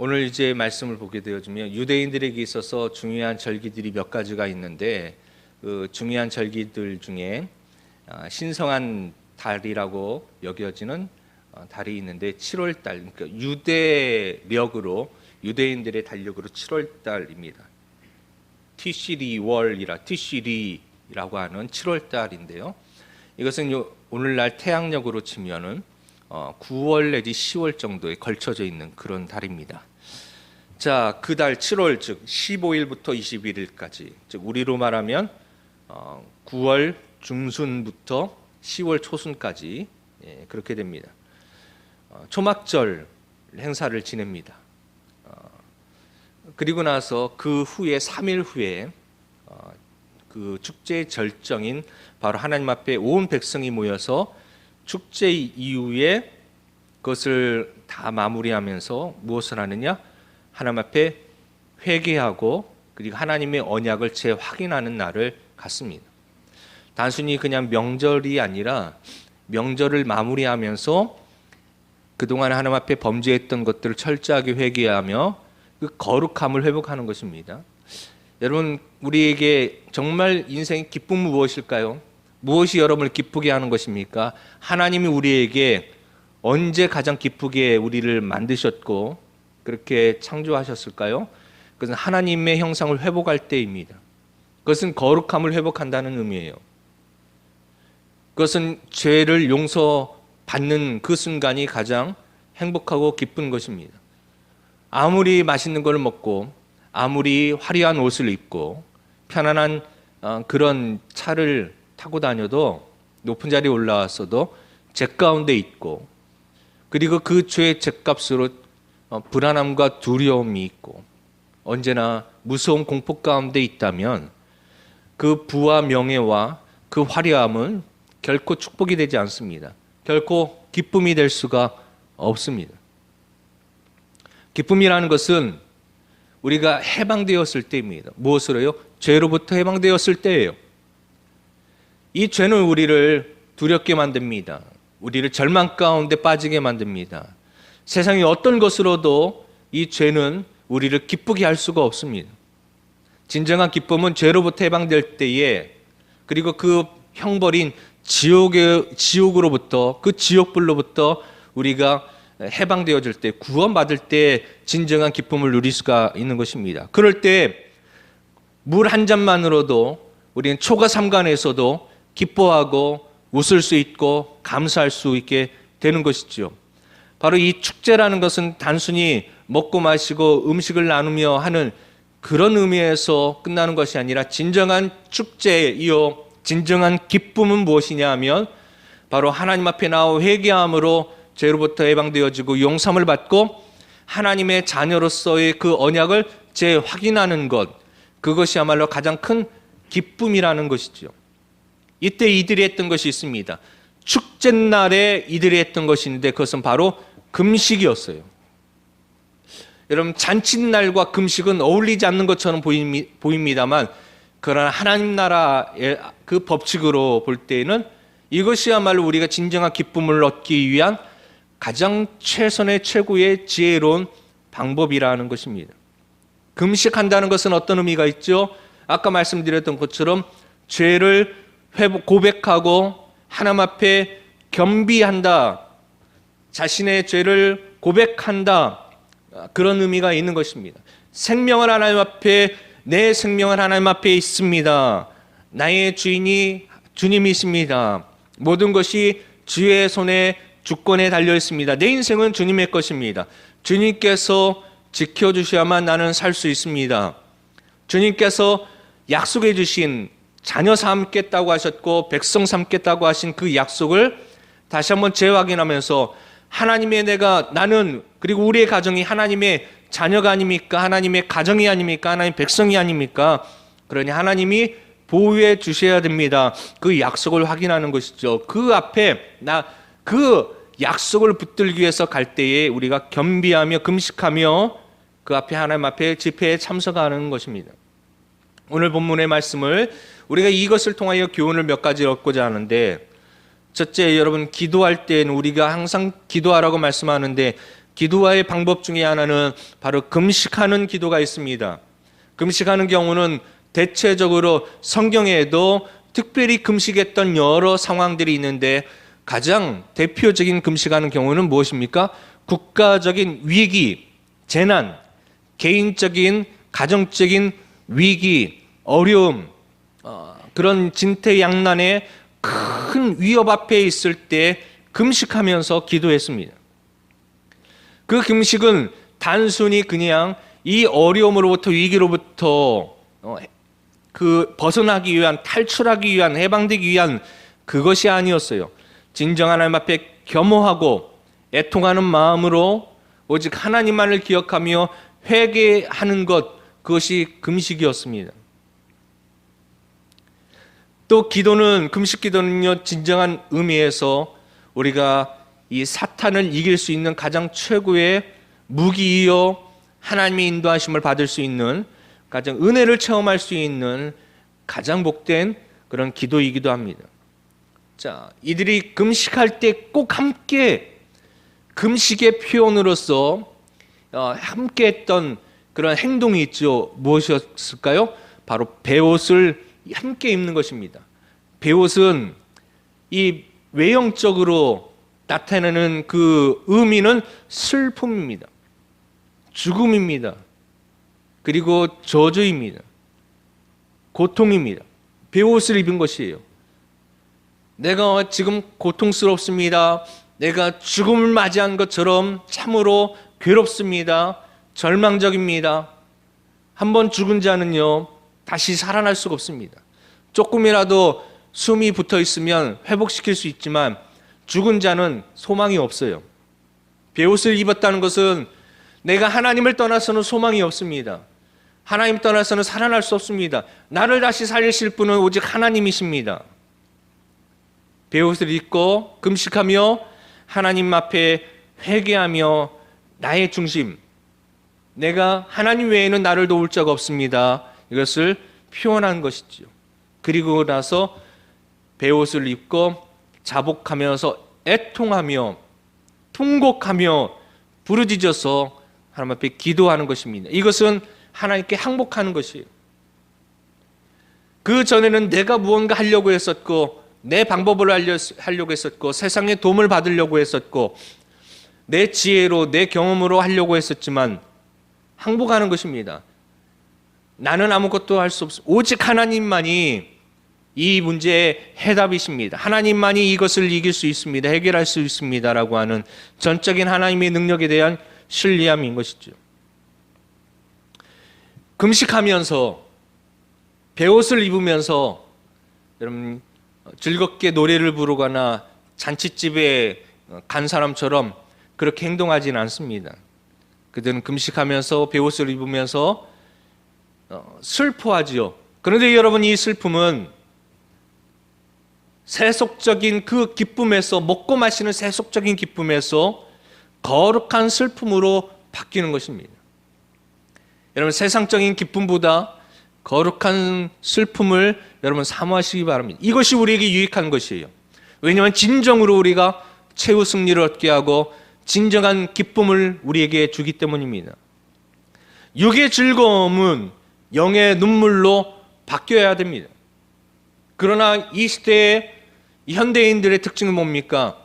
오늘 이제 말씀을 보게 되어지면 유대인들에게 있어서 중요한 절기들이 몇 가지가 있는데 그 중요한 절기들 중에 신성한 달이라고 여겨지는 달이 있는데 7월 달, 그러니까 유대력으로 유대인들의 달력으로 7월 달입니다. 티시리라고 하는 7월 달인데요. 이것은 오늘날 태양력으로 치면은 9월 내지 10월 정도에 걸쳐져 있는 그런 달입니다. 자, 그 달 7월 즉 15일부터 21일까지, 즉 우리로 말하면 9월 중순부터 10월 초순까지 그렇게 됩니다. 초막절 행사를 지냅니다. 그리고 나서 그 후에 3일 후에 그 축제의 절정인 바로 하나님 앞에 온 백성이 모여서 축제 이후에 그것을 다 마무리하면서 무엇을 하느냐? 하나님 앞에 회개하고 그리고 하나님의 언약을 재확인하는 날을 갖습니다. 단순히 그냥 명절이 아니라 명절을 마무리하면서 그동안 하나님 앞에 범죄했던 것들을 철저하게 회개하며 그 거룩함을 회복하는 것입니다. 여러분, 우리에게 정말 인생의 기쁨은 무엇일까요? 무엇이 여러분을 기쁘게 하는 것입니까? 하나님이 우리에게 언제 가장 기쁘게 우리를 만드셨고 그렇게 창조하셨을까요? 그것은 하나님의 형상을 회복할 때입니다. 그것은 거룩함을 회복한다는 의미예요. 그것은 죄를 용서받는 그 순간이 가장 행복하고 기쁜 것입니다. 아무리 맛있는 걸 먹고 아무리 화려한 옷을 입고 편안한 그런 차를 타고 다녀도 높은 자리에 올라왔어도 죄 가운데 있고 그리고 그 죄의 죄값으로 불안함과 두려움이 있고 언제나 무서운 공포 가운데 있다면 그 부와 명예와 그 화려함은 결코 축복이 되지 않습니다. 결코 기쁨이 될 수가 없습니다. 기쁨이라는 것은 우리가 해방되었을 때입니다. 무엇으로요? 죄로부터 해방되었을 때예요. 이 죄는 우리를 두렵게 만듭니다. 우리를 절망 가운데 빠지게 만듭니다. 세상의 어떤 것으로도 이 죄는 우리를 기쁘게 할 수가 없습니다. 진정한 기쁨은 죄로부터 해방될 때에 그리고 그 형벌인 지옥으로부터 그 지옥불로부터 우리가 해방되어질 때 구원받을 때 진정한 기쁨을 누릴 수가 있는 것입니다. 그럴 때 물 한 잔만으로도 우리는 초가 삼간에서도 기뻐하고 웃을 수 있고 감사할 수 있게 되는 것이죠. 바로 이 축제라는 것은 단순히 먹고 마시고 음식을 나누며 하는 그런 의미에서 끝나는 것이 아니라 진정한 축제이요 진정한 기쁨은 무엇이냐 하면 바로 하나님 앞에 나와 회개함으로 죄로부터 해방되어지고 용서함을 받고 하나님의 자녀로서의 그 언약을 재확인하는 것, 그것이야말로 가장 큰 기쁨이라는 것이죠. 이때 이들이 했던 것이 있습니다. 축제날에 이들이 했던 것이 있는데 그것은 바로 금식이었어요. 여러분, 잔칫날과 금식은 어울리지 않는 것처럼 보입니다만 그러나 하나님 나라의 그 법칙으로 볼 때에는 이것이야말로 우리가 진정한 기쁨을 얻기 위한 가장 최선의 최고의 지혜로운 방법이라는 것입니다. 금식한다는 것은 어떤 의미가 있죠? 아까 말씀드렸던 것처럼 죄를 고백하고 하나님 앞에 겸비한다. 자신의 죄를 고백한다. 그런 의미가 있는 것입니다. 생명을 하나님 앞에, 내 생명은 하나님 앞에 있습니다. 나의 주인이 주님이십니다. 모든 것이 주의 손에 주권에 달려 있습니다. 내 인생은 주님의 것입니다. 주님께서 지켜주셔야만 나는 살 수 있습니다. 주님께서 약속해 주신 자녀 삼겠다고 하셨고 백성 삼겠다고 하신 그 약속을 다시 한번 재확인하면서 하나님의 나는 그리고 우리의 가정이 하나님의 자녀가 아닙니까? 하나님의 가정이 아닙니까? 하나님의 백성이 아닙니까? 그러니 하나님이 보호해 주셔야 됩니다. 그 약속을 확인하는 것이죠. 그 앞에 그 약속을 붙들기 위해서 갈 때에 우리가 겸비하며 금식하며 그 앞에 하나님 앞에 집회에 참석하는 것입니다. 오늘 본문의 말씀을 우리가 이것을 통하여 교훈을 몇 가지 얻고자 하는데, 첫째, 여러분, 기도할 때는 우리가 항상 기도하라고 말씀하는데 기도와의 방법 중에 하나는 바로 금식하는 기도가 있습니다. 금식하는 경우는 대체적으로 성경에도 특별히 금식했던 여러 상황들이 있는데 가장 대표적인 금식하는 경우는 무엇입니까? 국가적인 위기, 재난, 개인적인, 가정적인 위기, 어려움, 그런 진퇴양난의 큰 위협 앞에 있을 때 금식하면서 기도했습니다. 그 금식은 단순히 그냥 이 어려움으로부터 위기로부터 벗어나기 위한, 탈출하기 위한, 해방되기 위한 그것이 아니었어요. 진정 하나님 앞에 겸허하고 애통하는 마음으로 오직 하나님만을 기억하며 회개하는 것, 그것이 금식이었습니다. 또 기도는, 금식 기도는요, 진정한 의미에서 우리가 이 사탄을 이길 수 있는 가장 최고의 무기이요 하나님의 인도하심을 받을 수 있는, 가장 은혜를 체험할 수 있는 가장 복된 그런 기도이기도 합니다. 자, 이들이 금식할 때 꼭 함께 금식의 표현으로서 함께 했던 그런 행동이 있죠. 무엇이었을까요? 바로 베옷을 함께 입는 것입니다. 베옷은 이 외형적으로 나타내는 그 의미는 슬픔입니다. 죽음입니다. 그리고 저주입니다. 고통입니다. 베옷을 입은 것이에요. 내가 지금 고통스럽습니다. 내가 죽음을 맞이한 것처럼 참으로 괴롭습니다. 절망적입니다. 한번 죽은 자는요, 다시 살아날 수가 없습니다. 조금이라도 숨이 붙어 있으면 회복시킬 수 있지만 죽은 자는 소망이 없어요. 베옷을 입었다는 것은 내가 하나님을 떠나서는 소망이 없습니다. 하나님 떠나서는 살아날 수 없습니다. 나를 다시 살리실 분은 오직 하나님이십니다. 베옷을 입고 금식하며 하나님 앞에 회개하며 나의 중심, 내가 하나님 외에는 나를 도울 자가 없습니다, 이것을 표현한 것이죠. 그리고 나서 베옷을 입고 자복하면서 애통하며 통곡하며 부르짖어서 하나님 앞에 기도하는 것입니다. 이것은 하나님께 항복하는 것이에요. 그 전에는 내가 무언가 하려고 했었고, 내 방법을 하려고 했었고, 세상의 도움을 받으려고 했었고, 내 지혜로, 내 경험으로 하려고 했었지만 항복하는 것입니다. 나는 아무것도 할 수 없습니다. 오직 하나님만이 이 문제의 해답이십니다. 하나님만이 이것을 이길 수 있습니다. 해결할 수 있습니다. 라고 하는 전적인 하나님의 능력에 대한 신뢰함인 것이죠. 금식하면서, 베옷을 입으면서 여러분 즐겁게 노래를 부르거나 잔치집에 간 사람처럼 그렇게 행동하지는 않습니다. 그들은 금식하면서 베옷을 입으면서 슬퍼하지요. 그런데 여러분, 이 슬픔은 세속적인 그 기쁨에서, 먹고 마시는 세속적인 기쁨에서 거룩한 슬픔으로 바뀌는 것입니다. 여러분, 세상적인 기쁨보다 거룩한 슬픔을 여러분 사모하시기 바랍니다. 이것이 우리에게 유익한 것이에요. 왜냐하면 진정으로 우리가 최후 승리를 얻게 하고 진정한 기쁨을 우리에게 주기 때문입니다. 육의 즐거움은 영의 눈물로 바뀌어야 됩니다. 그러나 이 시대의 현대인들의 특징은 뭡니까?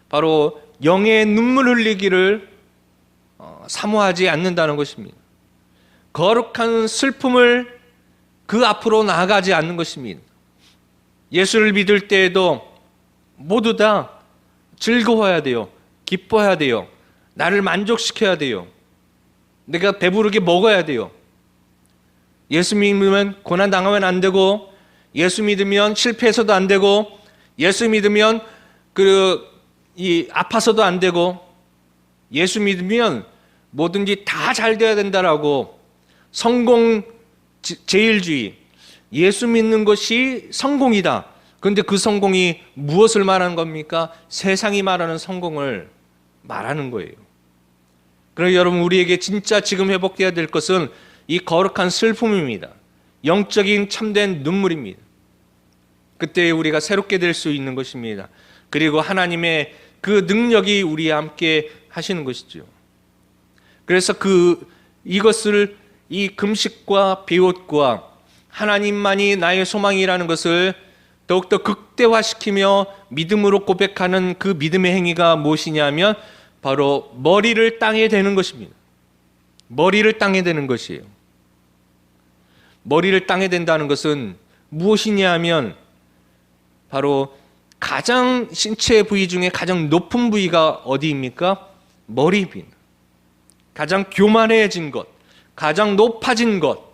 바로 영의 눈물 흘리기를 사모하지 않는다는 것입니다. 거룩한 슬픔을 그 앞으로 나아가지 않는 것입니다. 예수를 믿을 때에도 모두 다 즐거워야 돼요. 기뻐해야 돼요. 나를 만족시켜야 돼요. 내가 배부르게 먹어야 돼요. 예수 믿으면 고난 당하면 안 되고, 예수 믿으면 실패해서도 안 되고, 예수 믿으면 아파서도 안 되고, 예수 믿으면 뭐든지 다 잘 돼야 된다라고 성공 제일주의, 예수 믿는 것이 성공이다. 그런데 그 성공이 무엇을 말하는 겁니까? 세상이 말하는 성공을 말하는 거예요. 그래서 여러분, 우리에게 진짜 지금 회복되어야 될 것은 이 거룩한 슬픔입니다. 영적인 참된 눈물입니다. 그때 우리가 새롭게 될 수 있는 것입니다. 그리고 하나님의 그 능력이 우리와 함께 하시는 것이죠. 그래서 이것을 이 금식과 비옷과 하나님만이 나의 소망이라는 것을 더욱더 극대화시키며 믿음으로 고백하는 그 믿음의 행위가 무엇이냐면 바로 머리를 땅에 대는 것입니다. 머리를 땅에 대는 것이에요. 머리를 땅에 댄다는 것은 무엇이냐 하면 바로 가장 신체 부위 중에 가장 높은 부위가 어디입니까? 머리입니다. 가장 교만해진 것, 가장 높아진 것,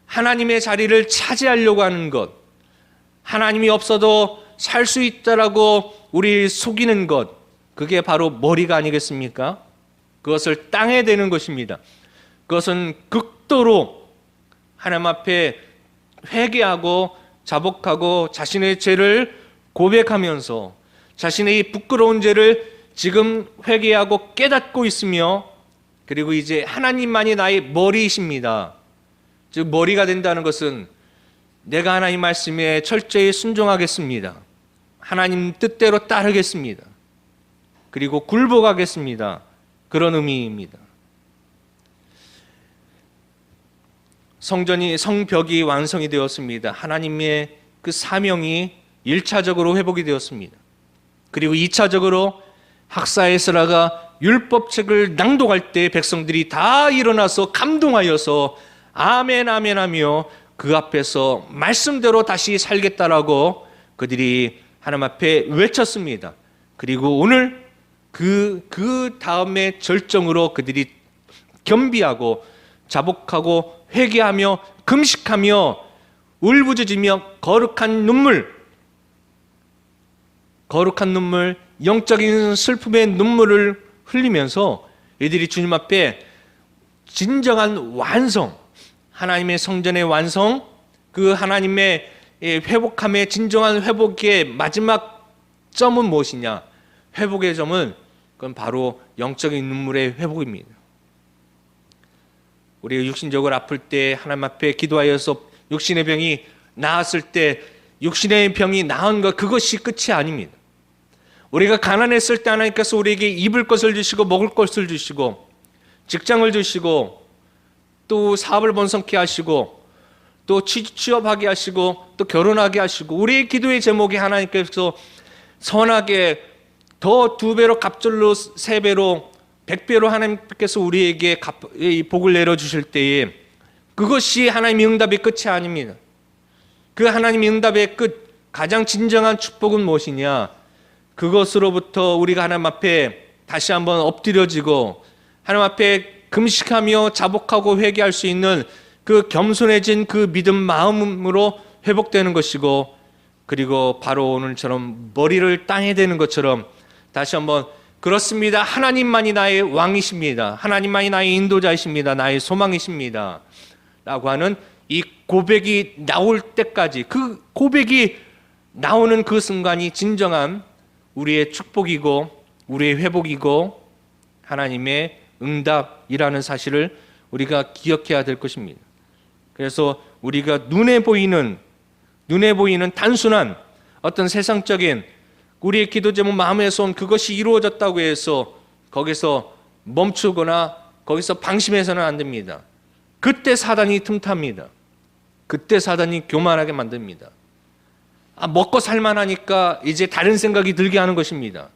하나님의 자리를 차지하려고 하는 것, 하나님이 없어도 살 수 있다라고 우리 속이는 것, 그게 바로 머리가 아니겠습니까? 그것을 땅에 대는 것입니다. 그것은 극도로 하나님 앞에 회개하고 자복하고 자신의 죄를 고백하면서 자신의 이 부끄러운 죄를 지금 회개하고 깨닫고 있으며, 그리고 이제 하나님만이 나의 머리이십니다. 즉 머리가 된다는 것은 내가 하나님 말씀에 철저히 순종하겠습니다. 하나님 뜻대로 따르겠습니다. 그리고 굴복하겠습니다. 그런 의미입니다. 성벽이 완성이 되었습니다. 하나님의 그 사명이 1차적으로 회복이 되었습니다. 그리고 2차적으로 학사에스라가 율법책을 낭독할 때 백성들이 다 일어나서 감동하여서 아멘 아멘 하며 그 앞에서 말씀대로 다시 살겠다라고 그들이 하나님 앞에 외쳤습니다. 그리고 오늘 그 다음에 절정으로 그들이 겸비하고 자복하고 회개하며 금식하며 울부짖으며 거룩한 눈물, 영적인 슬픔의 눈물을 흘리면서 이들이 주님 앞에 진정한 완성, 하나님의 성전의 완성, 그 하나님의 회복함의 진정한 회복의 마지막 점은 무엇이냐? 회복의 점은 그건 바로 영적인 눈물의 회복입니다. 우리가 육신적으로 아플 때 하나님 앞에 기도하여서 육신의 병이 나았을 때 육신의 병이 나은 것, 그것이 끝이 아닙니다. 우리가 가난했을 때 하나님께서 우리에게 입을 것을 주시고 먹을 것을 주시고 직장을 주시고 또 사업을 번성케 하시고 또 취업하게 하시고 또 결혼하게 하시고, 우리의 기도의 제목이 하나님께서 선하게 더 2배로 갑절로 3배로 100배로 하나님께서 우리에게 복을 내려주실 때에 그것이 하나님의 응답의 끝이 아닙니다. 그 하나님의 응답의 끝, 가장 진정한 축복은 무엇이냐? 그것으로부터 우리가 하나님 앞에 다시 한번 엎드려지고 하나님 앞에 금식하며 자복하고 회개할 수 있는 그 겸손해진 그 믿음 마음으로 회복되는 것이고, 그리고 바로 오늘처럼 머리를 땅에 대는 것처럼 다시 한번 그렇습니다. 하나님만이 나의 왕이십니다. 하나님만이 나의 인도자이십니다. 나의 소망이십니다. 라고 하는 이 고백이 나올 때까지, 그 고백이 나오는 그 순간이 진정한 우리의 축복이고 우리의 회복이고 하나님의 응답이라는 사실을 우리가 기억해야 될 것입니다. 그래서 우리가 눈에 보이는 단순한 어떤 세상적인 우리의 기도 제목 마음에서 온 그것이 이루어졌다고 해서 거기서 멈추거나 거기서 방심해서는 안 됩니다. 그때 사단이 틈탑니다. 그때 사단이 교만하게 만듭니다. 먹고 살만하니까 이제 다른 생각이 들게 하는 것입니다.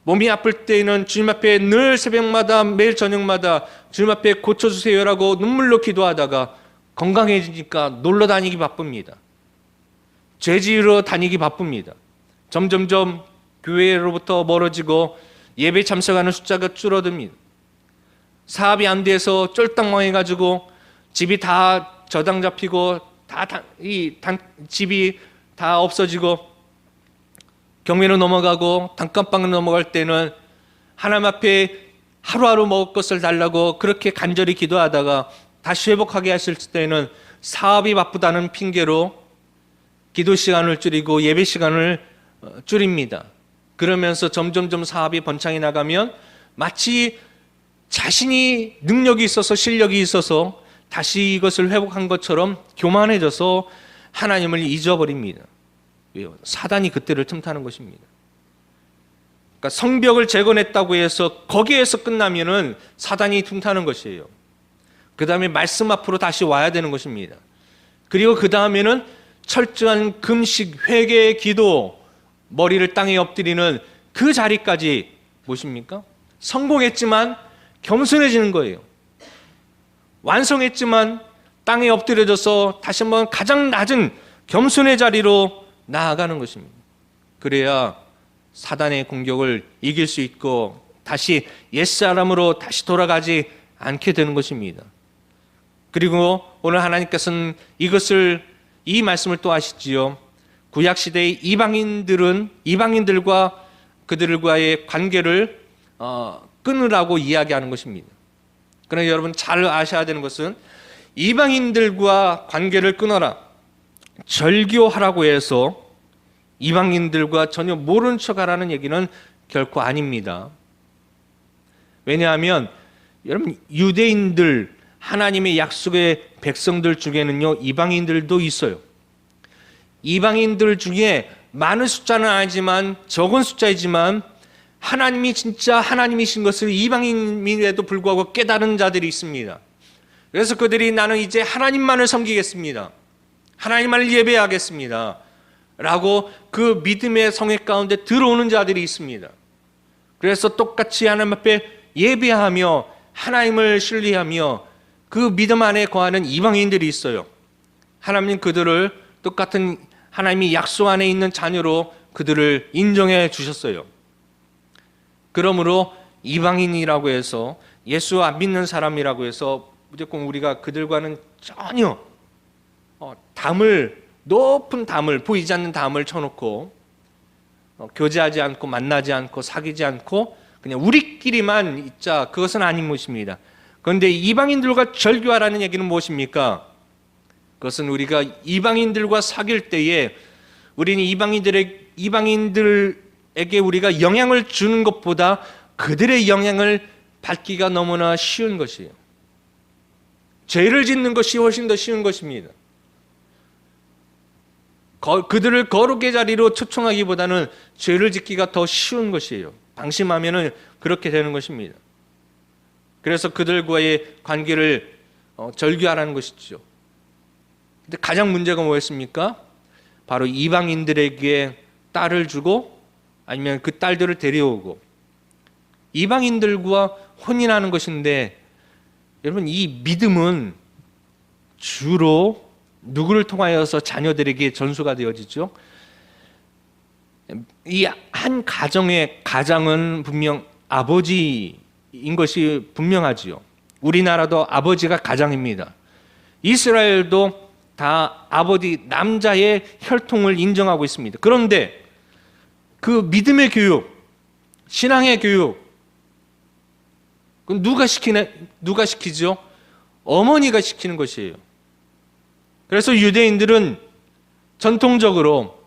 몸이 아플 때에는 주님 앞에 늘 새벽마다 매일 저녁마다 주님 앞에 고쳐주세요라고 눈물로 기도하다가 건강해지니까 놀러 다니기 바쁩니다. 죄 지으러 다니기 바쁩니다. 점점점 교회로부터 멀어지고 예배 참석하는 숫자가 줄어듭니다. 사업이 안 돼서 쫄딱 망해가지고 집이 다 저당 잡히고 집이 다 없어지고 경매로 넘어가고 단칸방으로 넘어갈 때는 하나님 앞에 하루하루 먹을 것을 달라고 그렇게 간절히 기도하다가 다시 회복하게 하실 때는 사업이 바쁘다는 핑계로 기도 시간을 줄이고 예배 시간을 줄입니다. 그러면서 점점점 사업이 번창해 나가면 마치 자신이 능력이 있어서 실력이 있어서 다시 이것을 회복한 것처럼 교만해져서 하나님을 잊어버립니다. 왜요? 사단이 그때를 틈타는 것입니다. 그러니까 성벽을 재건했다고 해서 거기에서 끝나면은 사단이 틈타는 것이에요. 그 다음에 말씀 앞으로 다시 와야 되는 것입니다. 그리고 그 다음에는 철저한 금식, 회개의 기도, 머리를 땅에 엎드리는 그 자리까지 무엇입니까? 성공했지만 겸손해지는 거예요. 완성했지만 땅에 엎드려져서 다시 한번 가장 낮은 겸손의 자리로 나아가는 것입니다. 그래야 사단의 공격을 이길 수 있고 다시 옛사람으로 다시 돌아가지 않게 되는 것입니다. 그리고 오늘 하나님께서는 이 말씀을 또 하시지요. 구약시대의 이방인들과 그들과의 관계를 끊으라고 이야기하는 것입니다. 그러나 여러분 잘 아셔야 되는 것은 이방인들과 관계를 끊어라, 절교하라고 해서 이방인들과 전혀 모른 척하라는 얘기는 결코 아닙니다. 왜냐하면 여러분 유대인들, 하나님의 약속의 백성들 중에는요 이방인들도 있어요. 이방인들 중에 많은 숫자는 아니지만 적은 숫자이지만 하나님이 진짜 하나님이신 것을 이방인임에도 불구하고 깨달은 자들이 있습니다. 그래서 그들이 나는 이제 하나님만을 섬기겠습니다, 하나님만을 예배하겠습니다 라고 그 믿음의 성회 가운데 들어오는 자들이 있습니다. 그래서 똑같이 하나님 앞에 예배하며 하나님을 신뢰하며 그 믿음 안에 거하는 이방인들이 있어요. 하나님 그들을 똑같은 하나님이 약속 안에 있는 자녀로 그들을 인정해 주셨어요. 그러므로 이방인이라고 해서 예수 안 믿는 사람이라고 해서 무조건 우리가 그들과는 전혀 높은 담을, 보이지 않는 담을 쳐놓고 교제하지 않고 만나지 않고 사귀지 않고 그냥 우리끼리만 있자, 그것은 아닌 것입니다. 그런데 이방인들과 절교하라는 얘기는 무엇입니까? 그것은 우리가 이방인들과 사귈 때에 우리는 이방인들에게 우리가 영향을 주는 것보다 그들의 영향을 받기가 너무나 쉬운 것이에요. 죄를 짓는 것이 훨씬 더 쉬운 것입니다. 그들을 거룩의 자리로 초청하기보다는 죄를 짓기가 더 쉬운 것이에요. 방심하면은 그렇게 되는 것입니다. 그래서 그들과의 관계를 절교하라는 것이죠. 근데 가장 문제가 뭐였습니까? 바로 이방인들에게 딸을 주고 아니면 그 딸들을 데려오고 이방인들과 혼인하는 것인데, 여러분 이 믿음은 주로 누구를 통하여서 자녀들에게 전수가 되어지죠? 이 한 가장은 분명 아버지인 것이 분명하지요. 우리나라도 아버지가 가장입니다. 이스라엘도 다 아버지 남자의 혈통을 인정하고 있습니다. 그런데 그 믿음의 교육, 신앙의 교육, 누가 시키죠? 어머니가 시키는 것이에요. 그래서 유대인들은 전통적으로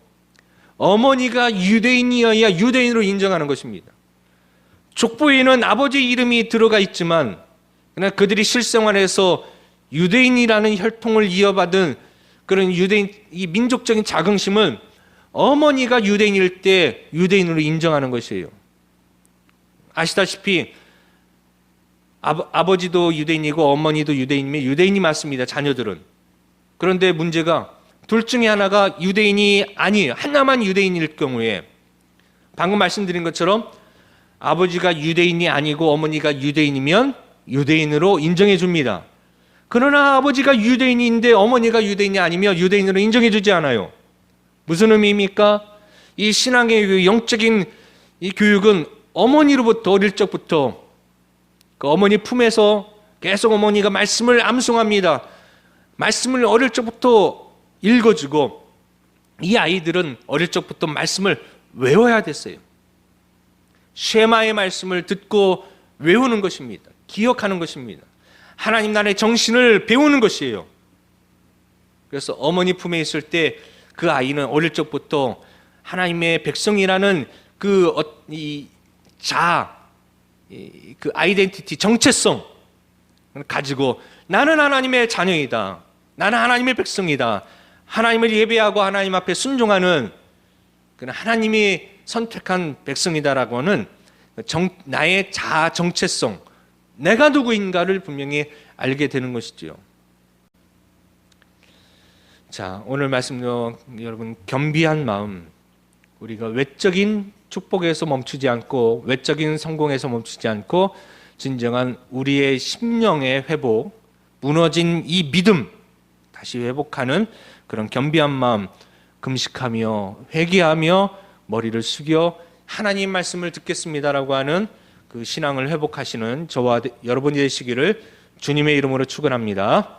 어머니가 유대인이어야 유대인으로 인정하는 것입니다. 족보에는 아버지 이름이 들어가 있지만 그러나 그들이 실생활에서 유대인이라는 혈통을 이어받은 그런 이 민족적인 자긍심은 어머니가 유대인일 때 유대인으로 인정하는 것이에요. 아시다시피 아버지도 유대인이고 어머니도 유대인이면 유대인이 맞습니다, 자녀들은. 그런데 문제가 둘 중에 하나가 유대인이 아니에요. 하나만 유대인일 경우에 방금 말씀드린 것처럼 아버지가 유대인이 아니고 어머니가 유대인이면 유대인으로 인정해 줍니다. 그러나 아버지가 유대인인데 어머니가 유대인이 아니면 유대인으로 인정해 주지 않아요. 무슨 의미입니까? 이 신앙의 영적인 이 교육은 어머니로부터, 어릴 적부터 그 어머니 품에서 계속 어머니가 말씀을 암송합니다. 말씀을 어릴 적부터 읽어주고 이 아이들은 어릴 적부터 말씀을 외워야 됐어요. 쉐마의 말씀을 듣고 외우는 것입니다. 기억하는 것입니다. 하나님 나라의 정신을 배우는 것이에요. 그래서 어머니 품에 있을 때 그 아이는 어릴 적부터 하나님의 백성이라는 그 아이덴티티, 정체성 가지고 나는 하나님의 자녀이다, 나는 하나님의 백성이다, 하나님을 예배하고 하나님 앞에 순종하는 하나님이 선택한 백성이다라고는 나의 자아 정체성, 내가 누구인가를 분명히 알게 되는 것이지요. 자, 오늘 말씀도 여러분 겸비한 마음, 우리가 외적인 축복에서 멈추지 않고 외적인 성공에서 멈추지 않고 진정한 우리의 심령의 회복, 무너진 이 믿음 다시 회복하는 그런 겸비한 마음, 금식하며 회개하며 머리를 숙여 하나님 말씀을 듣겠습니다라고 하는 그 신앙을 회복하시는 저와 여러분이 되시기를 주님의 이름으로 축원합니다.